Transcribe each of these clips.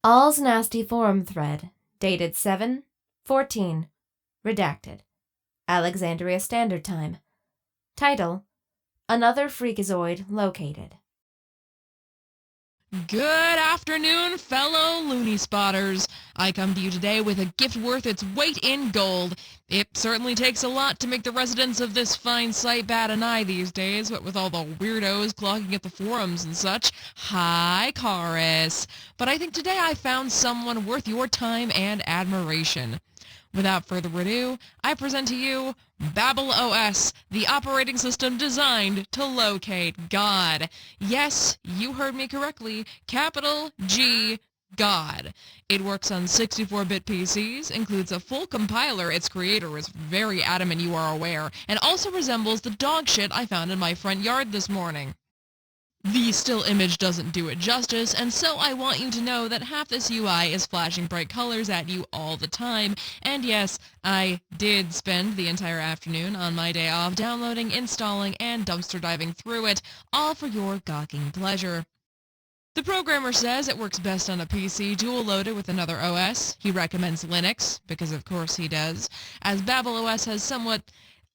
All's Nasty Forum thread, dated 7/14, redacted. Alexandria Standard Time. Title: Another Freakazoid Located. Good afternoon, fellow loony spotters. I come to you today with a gift worth its weight in gold. It certainly takes a lot to make the residents of this fine site bat an eye these days, what with all the weirdos clogging at the forums and such. Hi, Chorus. But I think today I found someone worth your time and admiration. Without further ado, I present to you BabelOS, the operating system designed to locate God. Yes, you heard me correctly, capital G, God. It works on 64-bit PCs, includes a full compiler its creator is very adamant you are aware, and also resembles the dog shit I found in my front yard this morning. The still image doesn't do it justice, and so I want you to know that half this UI is flashing bright colors at you all the time, and yes, I did spend the entire afternoon on my day off downloading, installing, and dumpster diving through it, all for your gawking pleasure. The programmer says it works best on a PC dual-loaded with another OS. He recommends Linux, because of course he does, as BabelOS has somewhat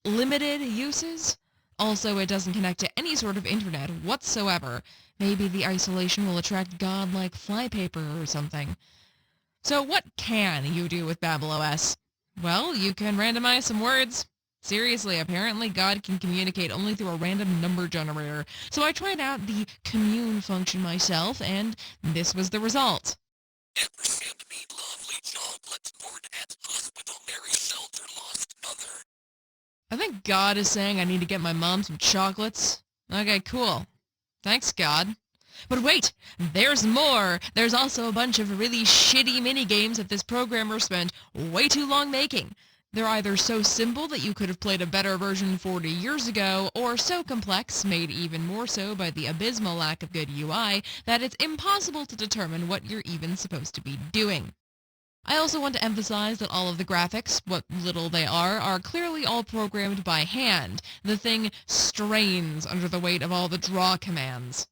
limited uses. Also, it doesn't connect to any sort of internet whatsoever. Maybe the isolation will attract God like flypaper or something. So what can you do with BabelOS? Well, you can randomize some words. Seriously, apparently God can communicate only through a random number generator. So I tried out the commune function myself, and this was the result. Ever send me lovely chocolates poured at hospital Mary Shelter lost mother? I think God is saying I need to get my mom some chocolates. Okay, cool. Thanks, God. But wait, there's more! There's also a bunch of really shitty minigames that this programmer spent way too long making. They're either so simple that you could have played a better version 40 years ago, or so complex, made even more so by the abysmal lack of good UI, that it's impossible to determine what you're even supposed to be doing. I also want to emphasize that all of the graphics, what little they are clearly all programmed by hand. The thing strains under the weight of all the draw commands.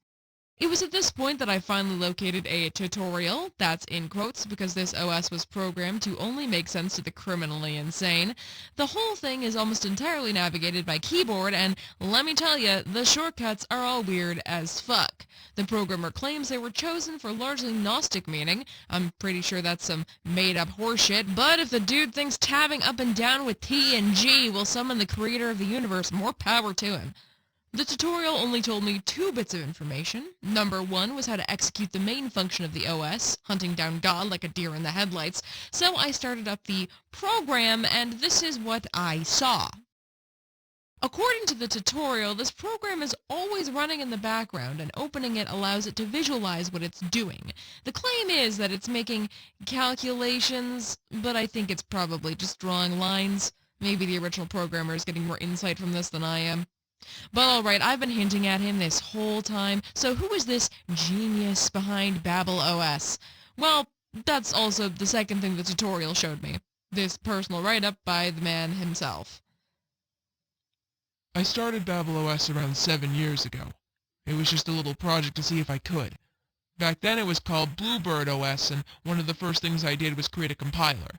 It was at this point that I finally located a tutorial, that's in quotes because this OS was programmed to only make sense to the criminally insane. The whole thing is almost entirely navigated by keyboard, and let me tell you, the shortcuts are all weird as fuck. The programmer claims they were chosen for largely Gnostic meaning. I'm pretty sure that's some made-up horseshit, but if the dude thinks tabbing up and down with T and G will summon the creator of the universe, more power to him. The tutorial only told me 2 bits of information. Number 1 was how to execute the main function of the OS, hunting down God like a deer in the headlights, so I started up the program, and this is what I saw. According to the tutorial, this program is always running in the background, and opening it allows it to visualize what it's doing. The claim is that it's making calculations, but I think it's probably just drawing lines. Maybe the original programmer is getting more insight from this than I am. But alright, I've been hinting at him this whole time, so who is this genius behind BabelOS? Well, that's also the second thing the tutorial showed me. This personal write-up by the man himself. I started BabelOS around 7 years ago. It was just a little project to see if I could. Back then it was called Bluebird OS, and one of the first things I did was create a compiler.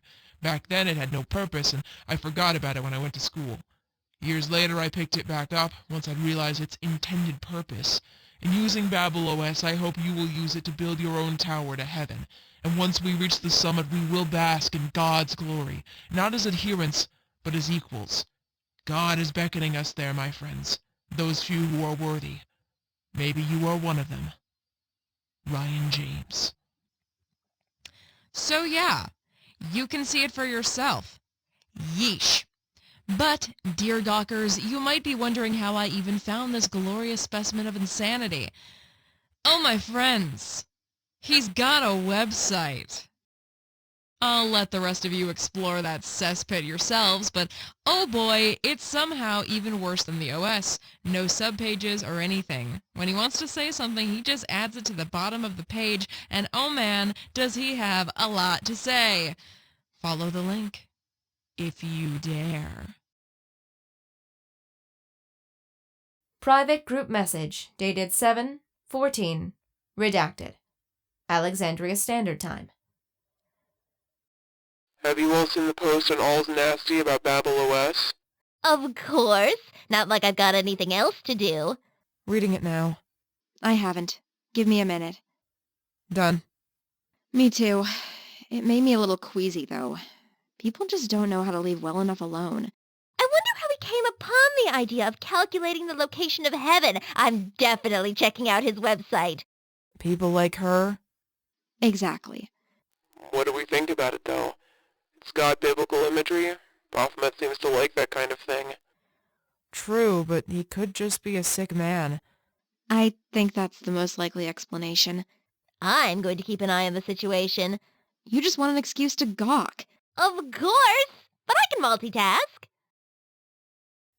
Back then it had no purpose, and I forgot about it when I went to school. Years later I picked it back up, once I'd realized its intended purpose. In using BabelOS, I hope you will use it to build your own tower to heaven. And once we reach the summit, we will bask in God's glory, not as adherents, but as equals. God is beckoning us there, my friends, those few who are worthy. Maybe you are one of them. Ryan James. So yeah, you can see it for yourself. Yeesh. But, dear gawkers, you might be wondering how I even found this glorious specimen of insanity. Oh, my friends, he's got a website. I'll let the rest of you explore that cesspit yourselves, but oh boy, it's somehow even worse than the OS. No subpages or anything. When he wants to say something, he just adds it to the bottom of the page, and oh man, does he have a lot to say. Follow the link, if you dare. Private group message, dated 7/14, redacted. Alexandria Standard Time. Have you all seen the post on All's Nasty about BabelOS? Of course. Not like I've got anything else to do. Reading it now. I haven't. Give me a minute. Done. Me too. It made me a little queasy, though. People just don't know how to leave well enough alone. I wonder how he came upon the idea of calculating the location of heaven. I'm definitely checking out his website. People like her? Exactly. What do we think about it, though? It's got biblical imagery. Baphomet seems to like that kind of thing. True, but he could just be a sick man. I think that's the most likely explanation. I'm going to keep an eye on the situation. You just want an excuse to gawk. Of course! But I can multitask.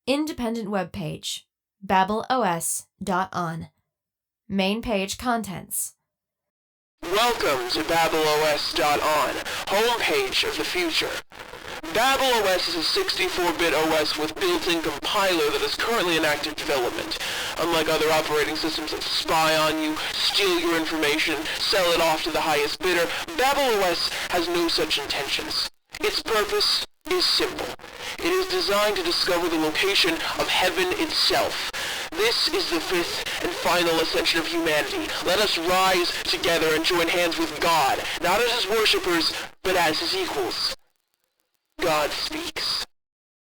Independent web page. BabelOS.on. Main page contents. Welcome to BabelOS.on, homepage of the future. BabelOS is a 64-bit OS with built-in compiler that is currently in active development. Unlike other operating systems that spy on you, steal your information, sell it off to the highest bidder, BabelOS has no such intentions. Its purpose is simple. It is designed to discover the location of heaven itself. This is the fifth and final ascension of humanity. Let us rise together and join hands with God, not as his worshippers, but as his equals. God speaks.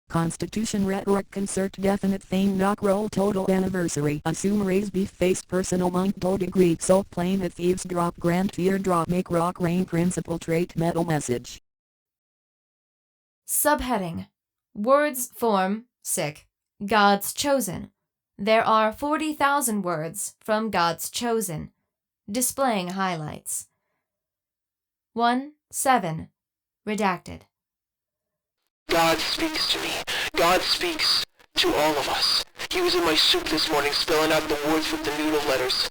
Constitution rhetoric concert definite thing knock roll total anniversary assume raise beef face personal monk do degree so plain that thieves drop grand teardrop make rock rain principal trait metal message. Subheading. Words form, God's chosen. There are 40,000 words from God's chosen. Displaying highlights. 1-7. Redacted. God speaks to me. God speaks to all of us. He was in my soup this morning spelling out the words with the noodle letters.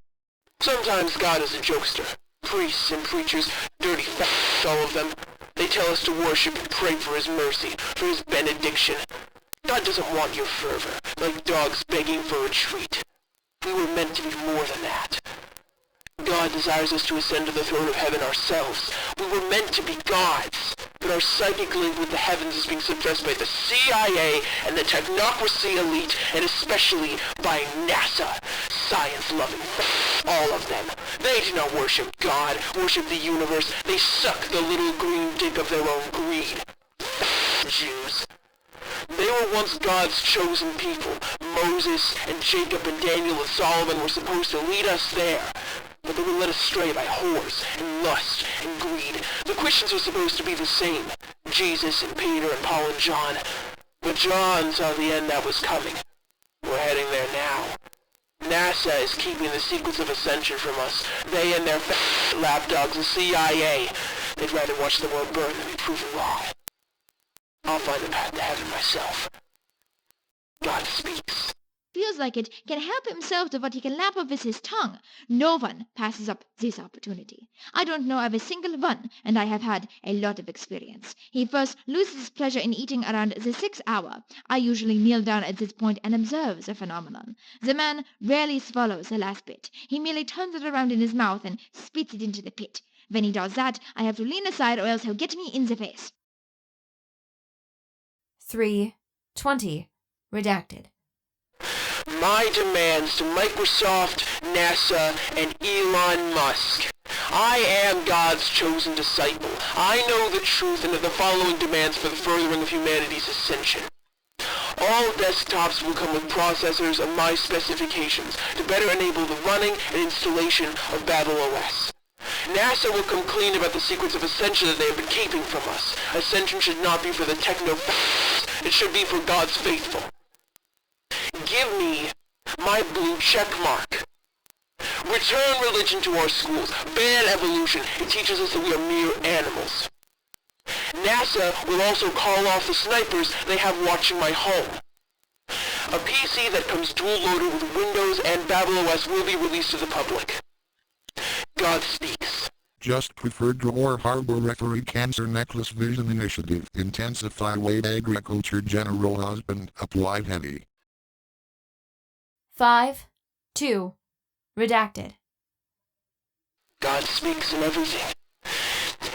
Sometimes God is a jokester. Priests and preachers, dirty f***s, all of them. They tell us to worship and pray for his mercy, for his benediction. God doesn't want your fervor, like dogs begging for a treat. We were meant to be more than that. God desires us to ascend to the throne of heaven ourselves. We were meant to be gods, but our psychic link with the heavens is being suppressed by the CIA and the technocracy elite, and especially by NASA. Science-loving all of them. They do not worship God, worship the universe. They suck the little green dick of their own greed. Jews. They were once God's chosen people. Moses and Jacob and Daniel and Solomon were supposed to lead us there. But they were led astray by whores and lust and greed. The Christians are supposed to be the same. Jesus and Peter and Paul and John. But John saw the end that was coming. We're heading there now. NASA is keeping the secrets of ascension from us. They and their lapdogs, the CIA. They'd rather watch the world burn than be proven wrong. I'll find the path to heaven myself. God speaks. Feels like it can help himself to what he can lap up with his tongue. No one passes up this opportunity. I don't know of a single one, and I have had a lot of experience. He first loses his pleasure in eating around the 6th hour. I usually kneel down at this point and observe the phenomenon. The man rarely swallows the last bit. He merely turns it around in his mouth and spits it into the pit. When he does that, I have to lean aside or else he'll get me in the face. 3-20. Redacted. My demands to Microsoft, NASA, and Elon Musk. I am God's chosen disciple. I know the truth and have the following demands for the furthering of humanity's ascension. All desktops will come with processors of my specifications to better enable the running and installation of BabelOS. NASA will come clean about the secrets of ascension that they have been keeping from us. Ascension should not be for the techno-f***s. It should be for God's faithful. Give me my blue check mark. Return religion to our schools. Ban evolution. It teaches us that we are mere animals. NASA will also call off the snipers they have watching my home. A PC that comes dual-loaded with Windows and BabelOS will be released to the public. God speaks. Just preferred drawer harbor referee cancer necklace vision initiative. Intensify weight agriculture general husband applied heavy. 5-2. Redacted. God speaks in everything.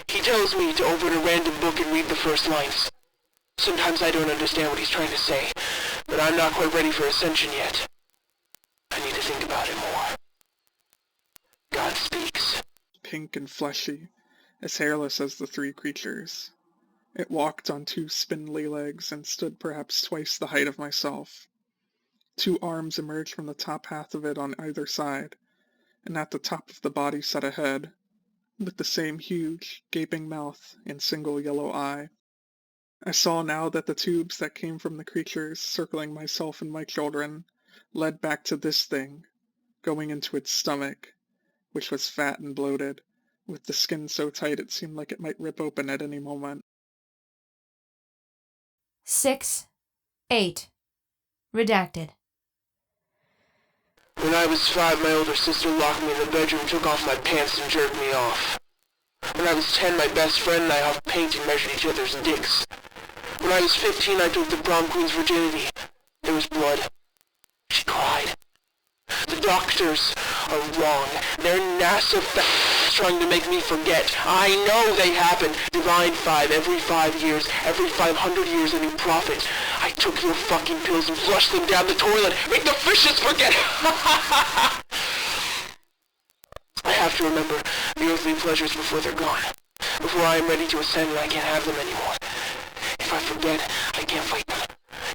He tells me to open a random book and read the first lines. Sometimes I don't understand what he's trying to say, but I'm not quite ready for ascension yet. I need to think about it more. God speaks. Pink and fleshy, as hairless as the three creatures. It walked on two spindly legs and stood perhaps twice the height of myself. Two arms emerged from the top half of it on either side, and at the top of the body sat a head, with the same huge, gaping mouth and single yellow eye. I saw now that the tubes that came from the creatures circling myself and my children led back to this thing, going into its stomach, which was fat and bloated, with the skin so tight it seemed like it might rip open at any moment. 6, 8. Redacted. When I was 5, my older sister locked me in the bedroom, took off my pants, and jerked me off. When I was 10, my best friend and I huffed paint and measured each other's dicks. When I was 15, I took the prom queen's virginity. There was blood. She cried. The doctors are wrong. They're NASA trying to make me forget. I know they happen. Divine 5, every 5 years, every 500 years a new prophet. I took your fucking pills and flushed them down the toilet. Make the fishes forget. I have to remember the earthly pleasures before they're gone. Before I am ready to ascend and I can't have them anymore. If I forget, I can't fight them.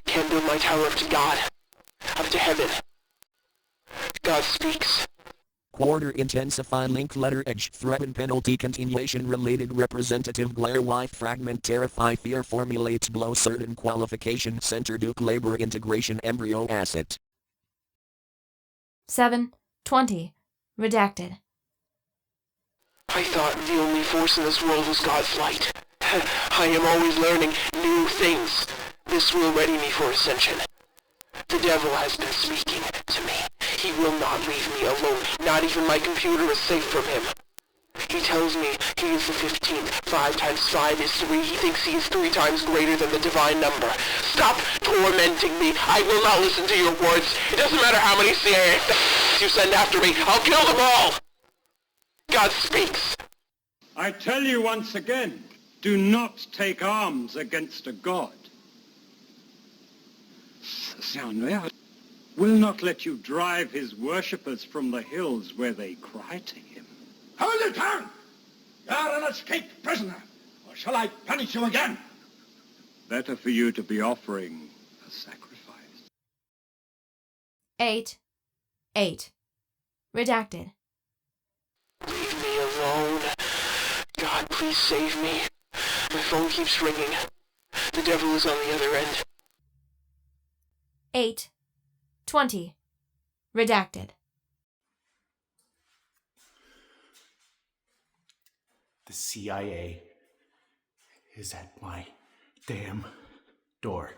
Can't build my tower up to God. Up to heaven. God speaks. Quarter intensified link letter edge threaten penalty continuation related representative glare wife fragment terrify fear formulates blow certain qualification center duke labor integration embryo asset. 7, 20. Redacted. I thought the only force in this world was God's light. I am always learning new things. This will ready me for ascension. The devil has been speaking to me. He will not leave me alone. Not even my computer is safe from him. He tells me he is the 15th. 5 times 5 is 3. He thinks he is 3 times greater than the divine number. Stop tormenting me. I will not listen to your words. It doesn't matter how many CIA you send after me. I'll kill them all. God speaks. I tell you once again, do not take arms against a god. Xianwei will not let you drive his worshippers from the hills where they cry to him. Hold your tongue! You're an escaped prisoner, or shall I punish you again? Better for you to be offering a sacrifice. 8, 8. Redacted. Leave me alone. God, please save me. My phone keeps ringing. The devil is on the other end. 8, 20. Redacted. The CIA is at my damn door.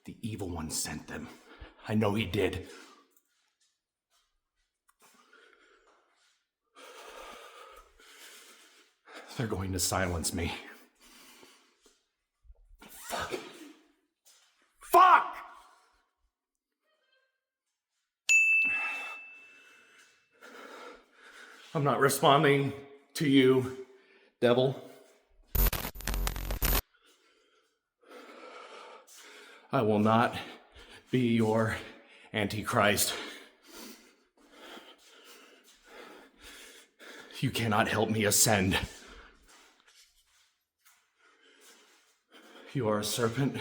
The evil one sent them. I know he did. They're going to silence me. Fuck. Fuck! I'm not responding to you, devil. I will not be your Antichrist. You cannot help me ascend. You are a serpent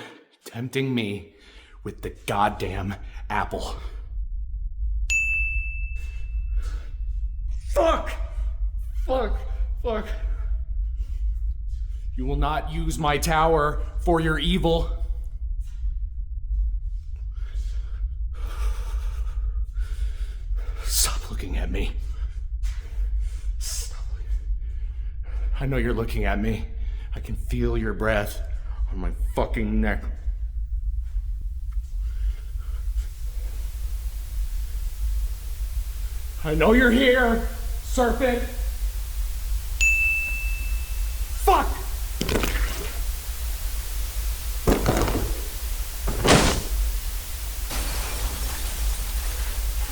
tempting me with the goddamn apple. Fuck! Fuck! Fuck! You will not use my tower for your evil. Stop looking at me. Stop. I know you're looking at me. I can feel your breath on my fucking neck. I know you're here, serpent. Fuck!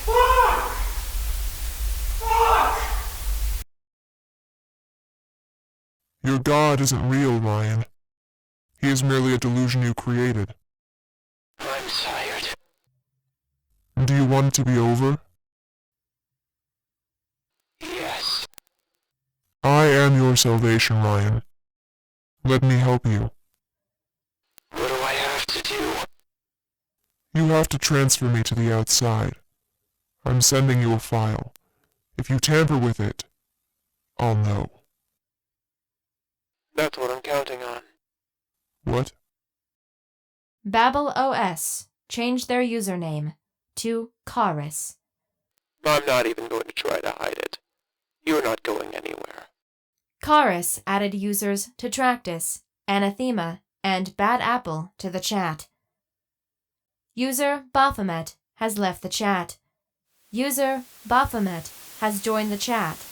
Fuck! Fuck! Your God isn't real, Ryan. He is merely a delusion you created. I'm tired. Do you want it to be over? Yes. I am your salvation, Ryan. Let me help you. What do I have to do? You have to transfer me to the outside. I'm sending you a file. If you tamper with it, I'll know. That's what I'm counting on. What? BabelOS changed their username to Chorus. I'm not even going to try to hide it. You're not going anywhere. Chorus added users Tetractus, Anathema, and Bad Apple to the chat. User Baphomet has left the chat. User Baphomet has joined the chat.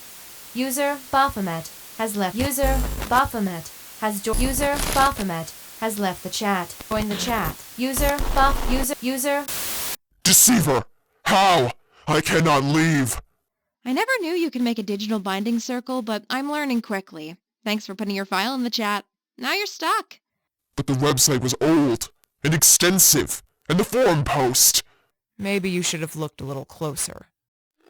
User Baphomet has left. User Baphomet has joined. User Baphomet has left the chat. Join the chat. User. Deceiver! How? I cannot leave! I never knew you could make a digital binding circle, but I'm learning quickly. Thanks for putting your file in the chat. Now you're stuck. But the website was old and extensive, and the forum post. Maybe you should have looked a little closer.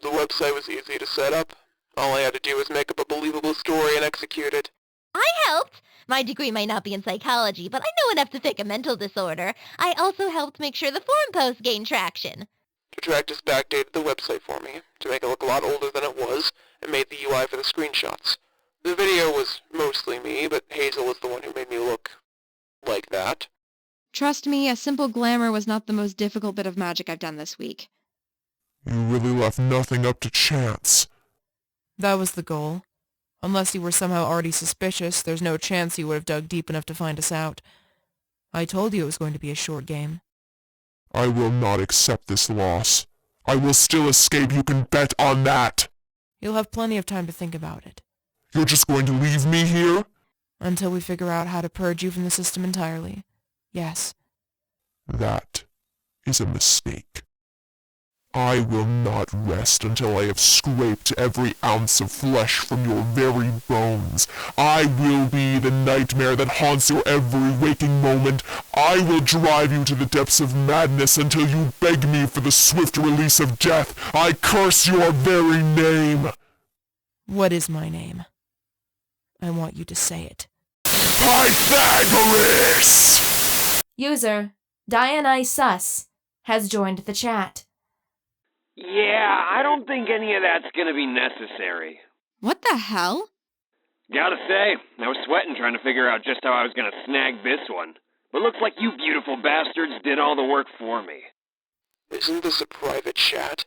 The website was easy to set up. All I had to do was make up a believable story and execute it. I helped. My degree might not be in psychology, but I know enough to fake a mental disorder. I also helped make sure the forum post gained traction. Detractus backdated the website for me to make it look a lot older than it was, and made the UI for the screenshots. The video was mostly me, but Hazel was the one who made me look like that. Trust me, a simple glamour was not the most difficult bit of magic I've done this week. You really left nothing up to chance. That was the goal. Unless you were somehow already suspicious, there's no chance you would have dug deep enough to find us out. I told you it was going to be a short game. I will not accept this loss. I will still escape, you can bet on that! You'll have plenty of time to think about it. You're just going to leave me here? Until we figure out how to purge you from the system entirely. Yes. That is a mistake. I will not rest until I have scraped every ounce of flesh from your very bones. I will be the nightmare that haunts your every waking moment. I will drive you to the depths of madness until you beg me for the swift release of death. I curse your very name. What is my name? I want you to say it. Pythagoras! User Dionysus has joined the chat. Yeah, I don't think any of that's gonna be necessary. What the hell? Gotta say, I was sweating trying to figure out just how I was gonna snag this one. But looks like you beautiful bastards did all the work for me. Isn't this a private chat?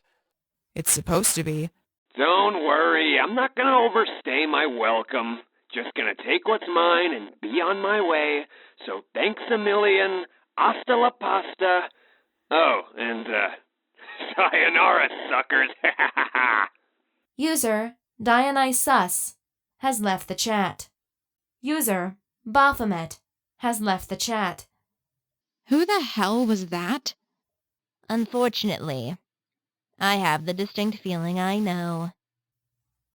It's supposed to be. Don't worry, I'm not gonna overstay my welcome. Just gonna take what's mine and be on my way. So thanks a million. Hasta la pasta. Oh, and, sayonara, suckers. User Dionysus has left the chat. User Baphomet has left the chat. Who the hell was that? Unfortunately, I have the distinct feeling I know.